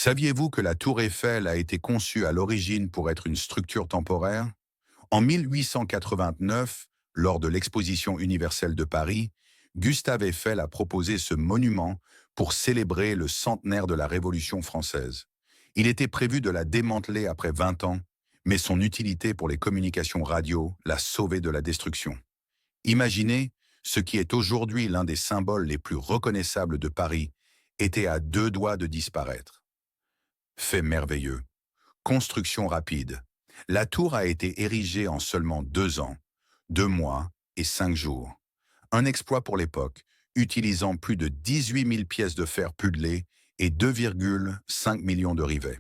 Saviez-vous que la tour Eiffel a été conçue à l'origine pour être une structure temporaire? En 1889, lors de l'Exposition universelle de Paris, Gustave Eiffel a proposé ce monument pour célébrer le centenaire de la Révolution française. Il était prévu de la démanteler après 20 ans, mais son utilité pour les communications radio l'a sauvé de la destruction. Imaginez, ce qui est aujourd'hui l'un des symboles les plus reconnaissables de Paris était à deux doigts de disparaître. Fait merveilleux. Construction rapide. La tour a été érigée en seulement 2 ans, 2 mois et 5 jours. Un exploit pour l'époque, utilisant plus de 18 000 pièces de fer pudelées et 2,5 millions de rivets.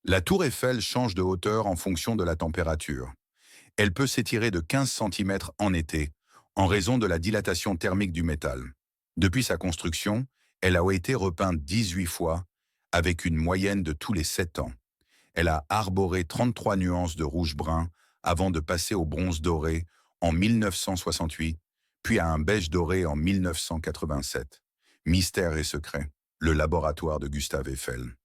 La tour Eiffel change de hauteur en fonction de la température. Elle peut s'étirer de 15 cm en été, en raison de la dilatation thermique du métal. Depuis sa construction, elle a été repeinte 18 fois, avec une moyenne de tous les 7 ans. Elle a arboré 33 nuances de rouge-brun avant de passer au bronze doré en 1968, puis à un beige doré en 1987. Mystère et secret, le laboratoire de Gustave Eiffel.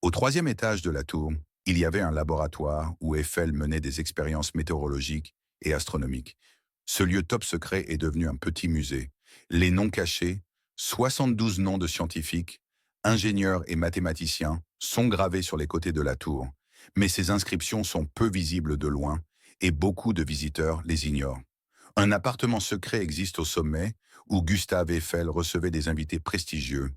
Au troisième étage de la tour, il y avait un laboratoire où Eiffel menait des expériences météorologiques et astronomiques. Ce lieu top secret est devenu un petit musée. Les noms cachés, 72 noms de scientifiques, ingénieurs et mathématiciens, sont gravés sur les côtés de la tour, mais ces inscriptions sont peu visibles de loin et beaucoup de visiteurs les ignorent. Un appartement secret existe au sommet où Gustave Eiffel recevait des invités prestigieux.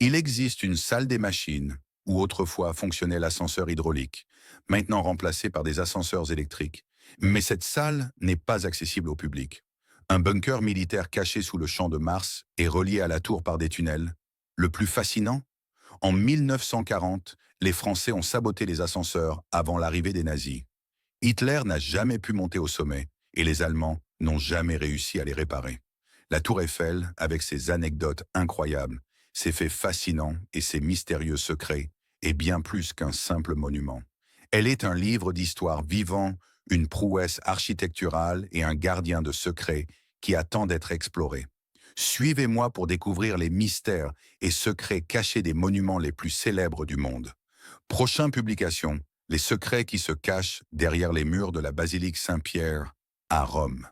Il existe une salle des machines où autrefois fonctionnait l'ascenseur hydraulique, maintenant remplacé par des ascenseurs électriques. Mais cette salle n'est pas accessible au public. Un bunker militaire caché sous le champ de Mars est relié à la tour par des tunnels. Le plus fascinant, en 1940, les Français ont saboté les ascenseurs avant l'arrivée des nazis. Hitler n'a jamais pu monter au sommet et les Allemands n'ont jamais réussi à les réparer. La tour Eiffel, avec ses anecdotes incroyables, ses faits fascinants et ses mystérieux secrets, est bien plus qu'un simple monument. Elle est un livre d'histoire vivant, une prouesse architecturale et un gardien de secrets qui attend d'être exploré. Suivez-moi pour découvrir les mystères et secrets cachés des monuments les plus célèbres du monde. Prochaine publication, les secrets qui se cachent derrière les murs de la basilique Saint-Pierre à Rome.